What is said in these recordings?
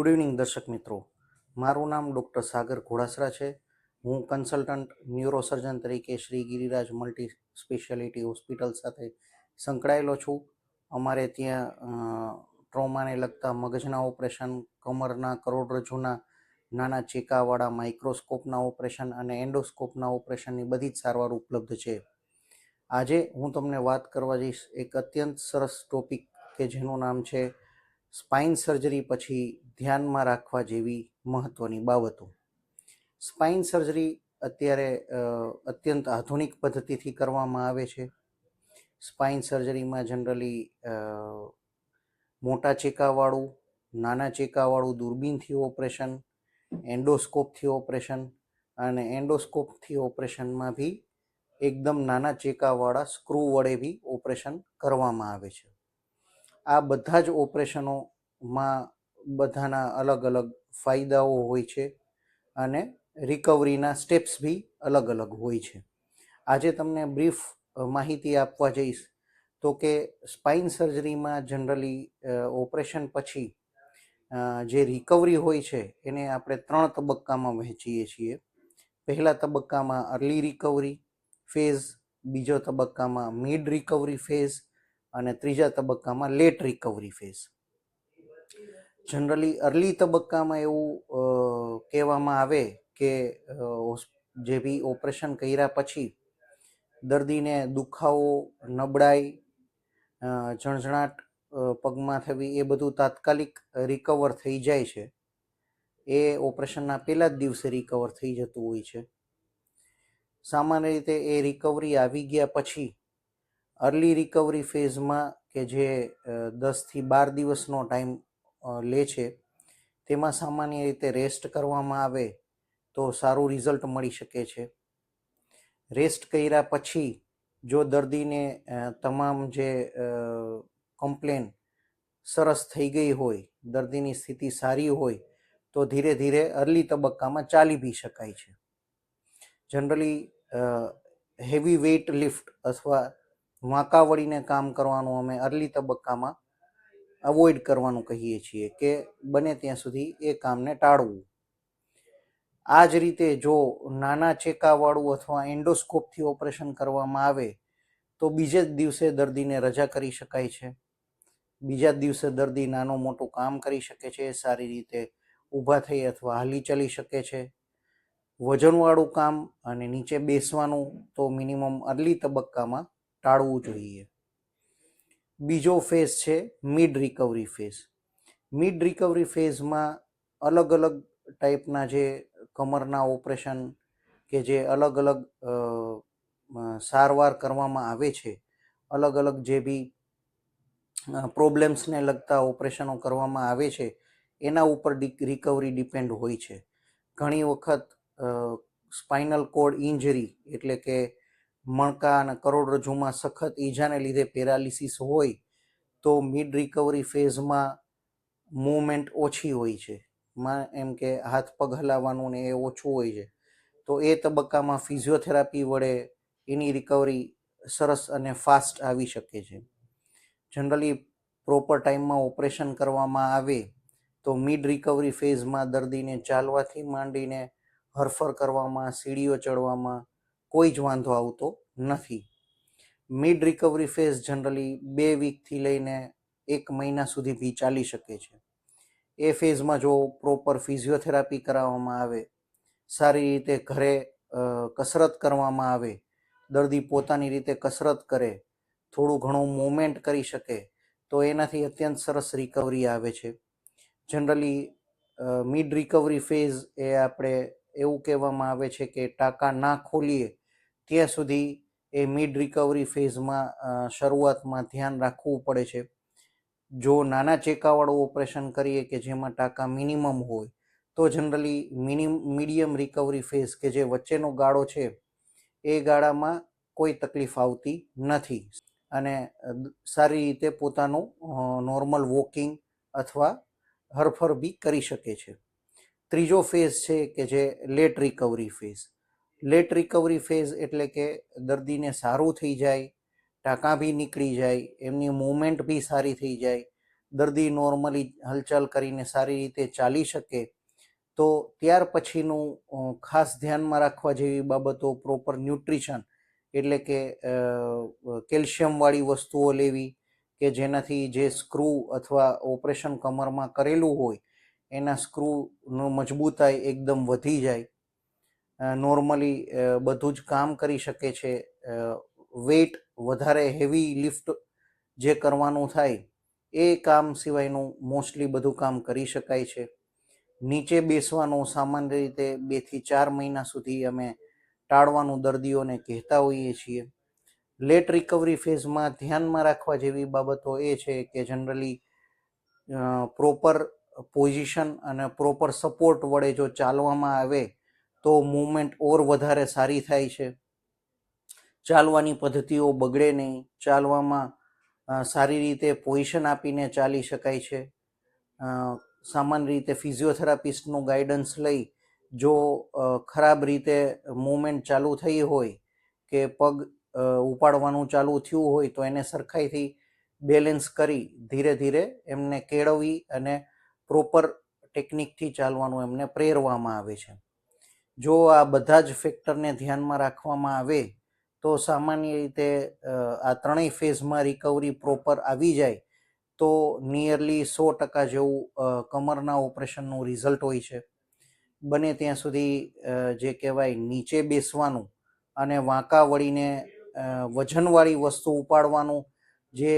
Good evening દર્શક મિત્રો, મારું નામ ડૉક્ટર સાગર ઘોડાસરા છે. હું કન્સલ્ટન્ટ ન્યુરોસર્જન તરીકે Shri Giriraj multi speciality hospital સાથે સંકળાયેલો છું. અમારે ત્યાં ટ્રોમાને લગતા મગજના ઓપરેશન, કમરના, કરોડરજ્જુના નાના ચેકાવાળા માઇક્રોસ્કોપના ઓપરેશન અને એન્ડોસ્કોપના ઓપરેશનની બધી જ સારવાર ઉપલબ્ધ છે. આજે હું તમને વાત કરવા જઈશ એક અત્યંત સરસ ટોપિક કે જેનું નામ છે સ્પાઇન સર્જરી પછી ધ્યાનમાં રાખવા જેવી મહત્ત્વની બાબતો. સ્પાઇન સર્જરી અત્યારે અત્યંત આધુનિક પદ્ધતિથી કરવામાં આવે છે. સ્પાઇન સર્જરીમાં જનરલી મોટા ચેકાવાળું, નાના ચેકાવાળું દૂરબીનથી ઓપરેશન, એન્ડોસ્કોપથી ઓપરેશન અને એન્ડોસ્કોપથી ઓપરેશનમાં બી એકદમ નાના ચેકાવાળા સ્ક્રૂ વડે બી ઓપરેશન કરવામાં આવે છે. આ બધા જ ઓપરેશનોમાં બધાના અલગ અલગ ફાયદાઓ હોય છે અને રિકવરીના સ્ટેપ્સ બી અલગ અલગ હોય છે. આજે તમને બ્રીફ માહિતી આપવા જઈશ તો કે સ્પાઇન સર્જરીમાં જનરલી ઓપરેશન પછી જે રિકવરી હોય છે એને આપણે 3 તબક્કામાં વહેંચીએ છીએ. પહેલા તબક્કામાં અર્લી રિકવરી ફેઝ, બીજો તબક્કામાં મિડ રિકવરી ફેઝ અને ત્રીજા તબક્કામાં late recovery phase. Generally early તબક્કામાં એવું કહેવામાં આવે કે જે બી ઓપરેશન કર્યા પછી દર્દીને દુખાવો, નબળાઈ, ઝણઝણાટ પગમાં થવી એ બધું તાત્કાલિક રિકવર થઈ જાય છે. એ ઓપરેશનના પહેલા જ દિવસે રિકવર થઈ જતું હોય છે. સામાન્ય રીતે એ રિકવરી આવી ગયા પછી અર્લી રિકવરી ફેઝમાં કે જે 10થી 12 દિવસનો ટાઈમ લે છે, તેમાં સામાન્ય રીતે રેસ્ટ કરવામાં આવે તો સારું રિઝલ્ટ મળી શકે છે. રેસ્ટ કર્યા પછી જો દર્દીને તમામ જે કમ્પ્લેન સરસ થઈ ગઈ હોય, દર્દીની સ્થિતિ સારી હોય તો ધીરે ધીરે અર્લી તબક્કામાં ચાલી બી શકાય છે. જનરલી હેવી વેઇટ લિફ્ટ અથવા વાંકા વળીને કામ કરવાનું અમે અર્લી તબક્કામાં અવોઇડ કરવાનું કહીએ છીએ કે બને ત્યાં સુધી એ કામને ટાળવું. આ જ રીતે જો નાના ચેકાવાળું અથવા એન્ડોસ્કોપથી ઓપરેશન કરવામાં આવે તો બીજે જ દિવસે દર્દીને રજા કરી શકાય છે. બીજા જ દિવસે દર્દી નાનું મોટું કામ કરી શકે છે, સારી રીતે ઊભા થઈ અથવા હાલી ચાલી શકે છે. વજનવાળું કામ અને નીચે બેસવાનું તો મિનિમમ અર્લી તબક્કામાં ટાળવું જોઈએ. બીજો ફેઝ છે mid recovery phase. Mid recovery ફેઝમાં અલગ અલગ ટાઈપના જે કમરના ઓપરેશન કે જે અલગ અલગ સારવાર કરવામાં આવે છે, અલગ અલગ જે બી પ્રોબ્લેમ્સને લગતા ઓપરેશનો કરવામાં આવે છે એના ઉપર રિકવરી ડિપેન્ડ હોય છે. ઘણી વખત સ્પાઇનલ કોર્ડ ઇન્જરી એટલે કે મણકા અને કરોડરજ્જુમાં સખત ઈજાને લીધે પેરાલિસિસ હોય તો મિડ રિકવરી ફેઝમાં મૂવમેન્ટ ઓછી હોય છે, એમ કે હાથ પગ હલાવવાનું ને એ ઓછું હોય છે. તો એ તબક્કામાં ફિઝિયોથેરાપી વડે એની રિકવરી સરસ અને ફાસ્ટ આવી શકે છે. જનરલી પ્રોપર ટાઈમમાં ઓપરેશન કરવામાં આવે તો મિડ રિકવરી ફેઝમાં દર્દીને ચાલવાથી માંડીને હરફર કરવામાં, સીડીઓ ચડવામાં કોઈ જ વાંધો આવતો નથી. મિડ રિકવરી ફેઝ જનરલી 2 વીકથી લઈને 1 મહિના સુધી બી ચાલી શકે છે. એ ફેઝમાં જો પ્રોપર ફિઝિયોથેરાપી કરાવવામાં આવે, સારી રીતે ઘરે કસરત કરવામાં આવે, દર્દી પોતાની રીતે કસરત કરે, થોડું ઘણું મૂવમેન્ટ કરી શકે તો એનાથી અત્યંત સરસ રિકવરી આવે છે. જનરલી મિડ રિકવરી ફેઝ એ આપણે એવું કહેવામાં આવે છે કે ટાંકા ના ખોલીએ ત્યાં સુધી એ મિડ રિકવરી ફેઝમાં શરૂઆતમાં ધ્યાન રાખવું પડે છે. જો નાના ચેકાવાળું ઓપરેશન કરીએ કે જેમાં ટાંકા મિનિમમ હોય તો જનરલી મીડિયમ રિકવરી ફેઝ કે જે વચ્ચેનો ગાળો છે એ ગાળામાં કોઈ તકલીફ આવતી નથી અને સારી રીતે પોતાનું નોર્મલ વોકિંગ અથવા હરફર બી કરી શકે છે. ત્રીજો ફેઝ છે કે જે late recovery phase. Late recovery phase એટલે કે દર્દીને સારું થઈ જાય, ટાંકા બી નીકળી જાય, એમની મૂવમેન્ટ બી સારી થઈ જાય, દર્દી નોર્મલી હલચલ કરીને સારી રીતે ચાલી શકે, તો ત્યાર પછીનું ખાસ ધ્યાનમાં રાખવા જેવી બાબતો પ્રોપર ન્યુટ્રિશન, એટલે કે કેલ્શિયમવાળી વસ્તુઓ લેવી કે જેનાથી જે સ્ક્રૂ અથવા ઓપરેશન કમરમાં કરેલું હોય એના સ્ક્રૂનો મજબૂતાઈ એકદમ વધી જાય, નોર્મલી બધું જ કામ કરી શકે છે, વેઇટ વધારે હેવી લિફ્ટ જે કરવાનું થાય એ કામ સિવાયનું મોસ્ટલી બધું કામ કરી શકાય છે. નીચે બેસવાનું સામાન્ય રીતે 2 થી 4 મહિના સુધી અમે ટાળવાનું દર્દીઓને કહેતા હોઈએ છીએ. લેટ રિકવરી ફેઝમાં ધ્યાનમાં રાખવા જેવી બાબતો એ છે કે જનરલી પ્રોપર પોઝિશન અને પ્રોપર સપોર્ટ વડે જો ચાલવામાં આવે તો મૂવમેન્ટ ઓર વધારે સારી થાય છે. ચાલવાની પદ્ધતિઓ બગડે નહીં, ચાલવામાં સારી રીતે પોઝિશન આપીને ચાલી શકાય છે. સામાન્ય રીતે ફિઝિયોથેરાપિસ્ટનું ગાઈડન્સ લઈ જો ખરાબ રીતે મૂવમેન્ટ ચાલુ થઈ હોય કે પગ ઉપાડવાનું ચાલુ થયું હોય તો એને સરખાઈથી બેલેન્સ કરી ધીરે ધીરે એમને કેળવી અને પ્રોપર ટેકનિકથી ચાલવાનું એમને પ્રેરવામાં આવે છે. જો આ બધા જ ફેક્ટરને ધ્યાનમાં રાખવામાં આવે તો સામાન્ય રીતે આ ત્રણેય ફેઝમાં રિકવરી પ્રોપર આવી જાય તો નિયરલી 100% જેવું કમરના ઓપરેશનનું રિઝલ્ટ હોય છે. બને ત્યાં સુધી જે કહેવાય નીચે બેસવાનું અને વાંકા વળીને વજનવાળી વસ્તુ ઉપાડવાનું જે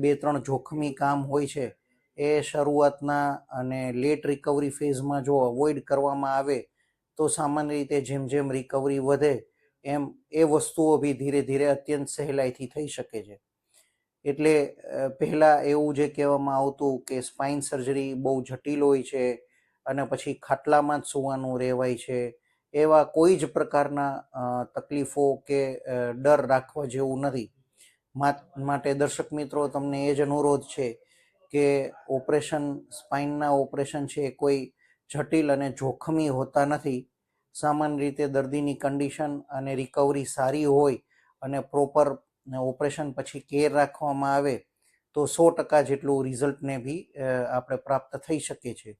2-3 જોખમી કામ હોય છે એ શરૂઆતના અને લેટ રિકવરી ફેઝમાં જો અવોઇડ કરવામાં આવે તો સામાન્ય રીતે જેમ જેમ રિકવરી વધે એમ એ વસ્તુઓ બી ધીરે ધીરે અત્યંત સહેલાઈથી થઈ શકે છે. એટલે પહેલાં એવું જે કહેવામાં આવતું કે સ્પાઇન સર્જરી બહુ જટિલ હોય છે અને પછી ખાટલામાં જ સૂવાનું રહેવાય છે, એવા કોઈ જ પ્રકારના તકલીફો કે ડર રાખવા જેવું નથી. માટે દર્શક મિત્રો, તમને એ જ અનુરોધ છે કે સ્પાઇનના ઓપરેશન છે કોઈ જટિલ અને જોખમી હોતા નથી. સામાન્ય રીતે દર્દીની કન્ડિશન અને રિકવરી સારી હોય અને પ્રોપર ઓપરેશન પછી કેર રાખવામાં આવે તો 100% જેટલું રિઝલ્ટને બી આપણે પ્રાપ્ત થઈ શકે છે.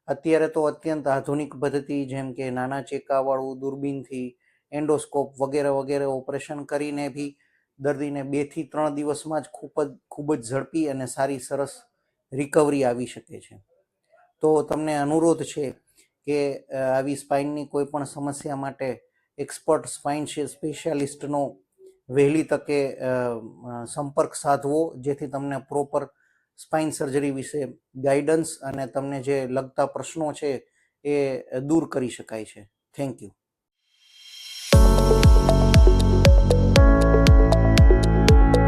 અત્યારે તો અત્યંત આધુનિક પદ્ધતિ જેમ કે નાના ચેકાવાળું દૂરબીનથી એન્ડોસ્કોપ વગેરે વગેરે ઓપરેશન કરીને બી દર્દીને 2 થી 3 દિવસમાં જ ખૂબ જ ઝડપી અને સારી સરસ રિકવરી આવી શકે છે. તો તમને અનુરોધ છે કે આવી સ્પાઇનની કોઈ પણ સમસ્યા માટે એક્સપર્ટ સ્પાઇન સ્પેશિયાલિસ્ટનો વહેલી તકે સંપર્ક સાધવો, જેથી તમને પ્રોપર સ્પાઇન સર્જરી વિશે ગાઈડન્સ અને તમને જે લગતા પ્રશ્નો છે એ દૂર કરી શકાય છે. Thank you.